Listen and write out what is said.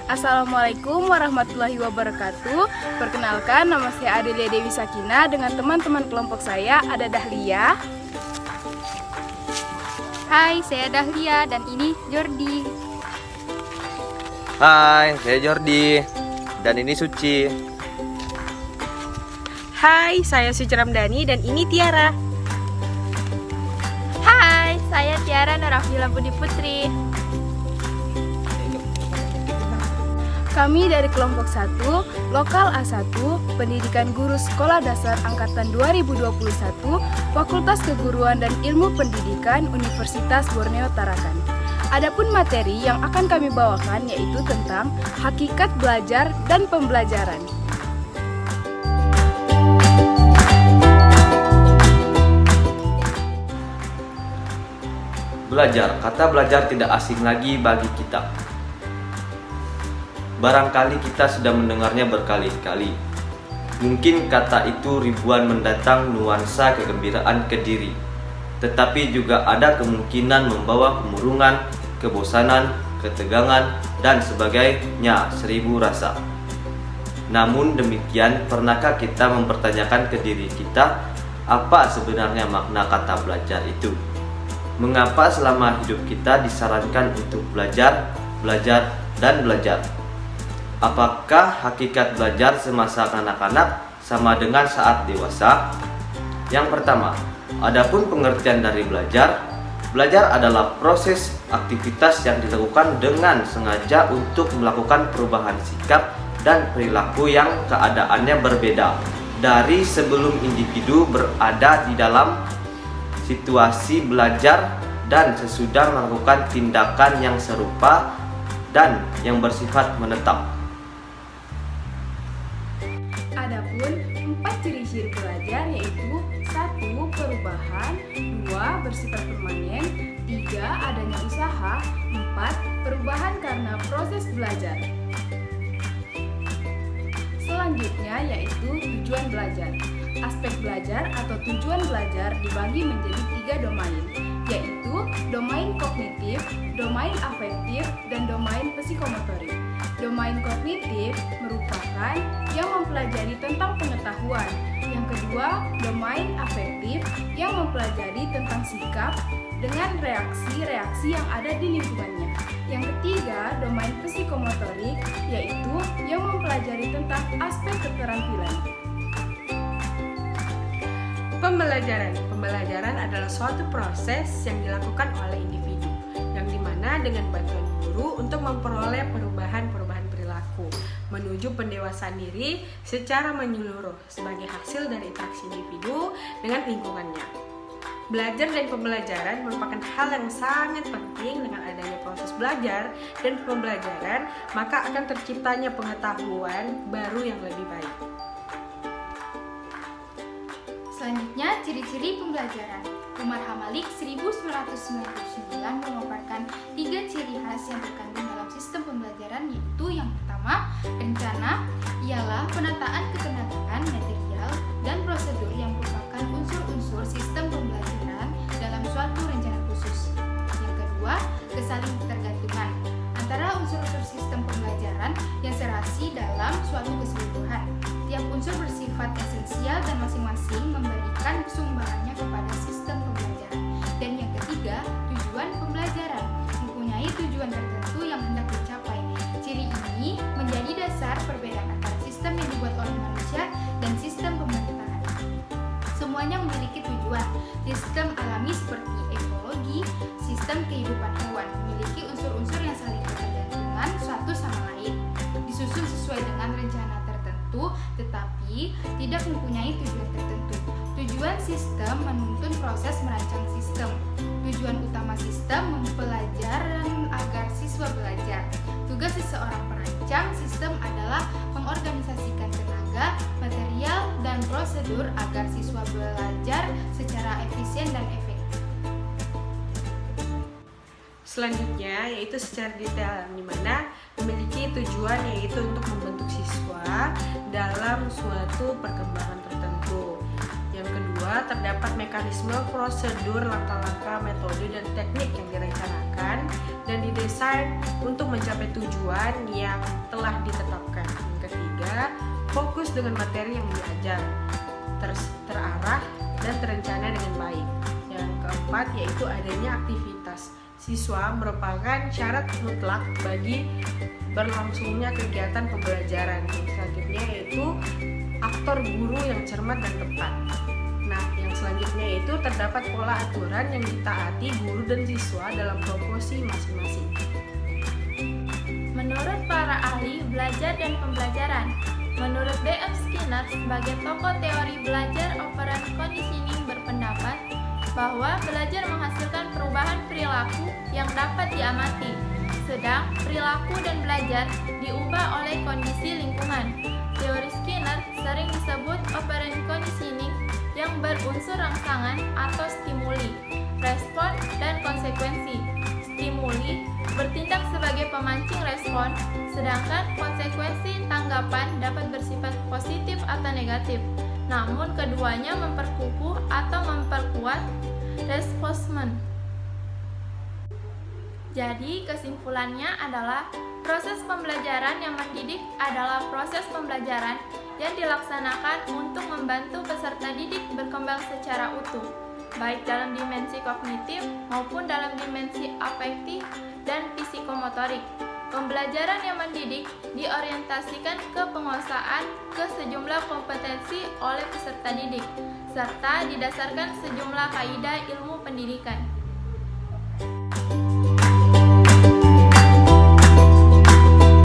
Assalamualaikum warahmatullahi wabarakatuh. Perkenalkan, nama saya Adelia Dewi Sakina. Dengan teman-teman kelompok saya ada Dahlia. Hai, saya Dahlia dan ini Jordi. Hai, saya Jordi dan ini Suci. Hai, saya Suci Ramdhani dan ini Tiara. Hai, saya Tiara Nurafila Budi Putri. Kami dari kelompok 1, Lokal A1, Pendidikan Guru Sekolah Dasar Angkatan 2021, Fakultas Keguruan dan Ilmu Pendidikan Universitas Borneo Tarakan. Adapun materi yang akan kami bawakan yaitu tentang hakikat belajar dan pembelajaran. Belajar, kata belajar tidak asing lagi bagi kita. Barangkali kita sudah mendengarnya berkali-kali. Mungkin kata itu ribuan mendatang nuansa kegembiraan ke diri, tetapi juga ada kemungkinan membawa kemurungan, kebosanan, ketegangan, dan sebagainya 1000 rasa. Namun demikian, pernahkah kita mempertanyakan ke diri kita, apa sebenarnya makna kata belajar itu? Mengapa selama hidup kita disarankan untuk belajar, belajar, dan belajar? Apakah hakikat belajar semasa kanak-kanak sama dengan saat dewasa? Yang pertama, adapun pengertian dari belajar, belajar adalah proses aktivitas yang dilakukan dengan sengaja untuk melakukan perubahan sikap dan perilaku yang keadaannya berbeda dari sebelum individu berada di dalam situasi belajar dan sesudah melakukan tindakan yang serupa dan yang bersifat menetap. Adapun 4 ciri-ciri belajar yaitu 1. Perubahan, 2. Bersifat permanen, 3. Adanya usaha, 4. Perubahan karena proses belajar. Selanjutnya yaitu tujuan belajar. Aspek belajar atau tujuan belajar dibagi menjadi 3 domain, yaitu domain kognitif, domain afektif, dan domain psikomotorik. Domain kognitif merupakan yang mempelajari tentang pengetahuan. Yang kedua, domain afektif yang mempelajari tentang sikap dengan reaksi-reaksi yang ada di lingkungannya. Yang ketiga, domain psikomotorik yaitu yang mempelajari tentang aspek keterampilan. Pembelajaran adalah suatu proses yang dilakukan oleh individu, yang dimana dengan bantuan guru untuk memperoleh perubahan-perubahan perilaku menuju pendewasaan diri secara menyeluruh sebagai hasil dari interaksi individu dengan lingkungannya. Belajar dan pembelajaran merupakan hal yang sangat penting. Dengan adanya proses belajar dan pembelajaran, maka akan terciptanya pengetahuan baru yang lebih baik. Selanjutnya, ciri-ciri pembelajaran. Umar Hamalik 1999 memaparkan 3 ciri khas yang terkandung dalam sistem pembelajaran, yaitu yang pertama, rencana, ialah penataan ketenagaan material dan prosedur yang merupakan unsur-unsur sistem pembelajaran dalam suatu rencana khusus. Yang kedua, kesaling ketergantungan antara unsur-unsur sistem pembelajaran yang serasi dalam suatu keseluruhan. Tiap unsur bersifat esensial dan masing-masing memberikan sumbangannya kepada sistem pembelajaran. Dan yang ketiga, tujuan pembelajaran mempunyai tujuan tertentu yang hendak dicapai. Ciri ini menjadi dasar perbedaan antara sistem yang dibuat oleh manusia dan sistem pemerintahan. Semuanya memiliki tujuan. Sistem alami seperti ekologi, sistem kehidupan hewan memiliki unsur-unsur yang saling berkegantungan satu sama lain, disusun sesuai dengan rencana tertentu, tetapi tidak mempunyai tujuan tertentu. Tujuan sistem menuntun proses merancang sistem. Tujuan utama sistem mempelajaran agar siswa belajar. Tugas seseorang perancang sistem adalah mengorganisasikan tenaga, material, dan prosedur agar siswa belajar secara efisien dan efektif. Selanjutnya yaitu secara detail, di mana memiliki tujuan yaitu untuk membentuk siswa dalam suatu perkembangan tertentu. Yang kedua, terdapat mekanisme, prosedur, langkah-langkah, metode, dan teknik yang direncanakan dan didesain untuk mencapai tujuan yang telah ditetapkan. Yang ketiga, fokus dengan materi yang diajar, terarah dan terencana dengan baik. Yang keempat yaitu adanya aktivitas. Siswa merupakan syarat mutlak bagi berlangsungnya kegiatan pembelajaran. Selanjutnya yaitu aktor guru yang cermat dan tepat. Nah, yang selanjutnya itu terdapat pola aturan yang ditaati guru dan siswa dalam proporsi masing-masing. Menurut para ahli belajar dan pembelajaran, menurut B.F. Skinner sebagai tokoh teori belajar operant conditioning berpendapat bahwa belajar menghasilkan perubahan perilaku yang dapat diamati, sedang perilaku dan belajar diubah oleh kondisi lingkungan. Teori Skinner sering disebut operant conditioning yang berunsur rangsangan atau stimuli, respon, dan konsekuensi. Stimuli bertindak sebagai pemancing respon, sedangkan konsekuensi tanggapan dapat bersifat positif atau negatif. Namun keduanya memperkukuh atau memperkuat reinforcement. Jadi kesimpulannya adalah proses pembelajaran yang mendidik adalah proses pembelajaran yang dilaksanakan untuk membantu peserta didik berkembang secara utuh, baik dalam dimensi kognitif maupun dalam dimensi afektif dan psikomotorik. Pembelajaran yang mendidik diorientasikan ke penguasaan ke sejumlah kompetensi oleh peserta didik, serta didasarkan sejumlah kaidah ilmu pendidikan.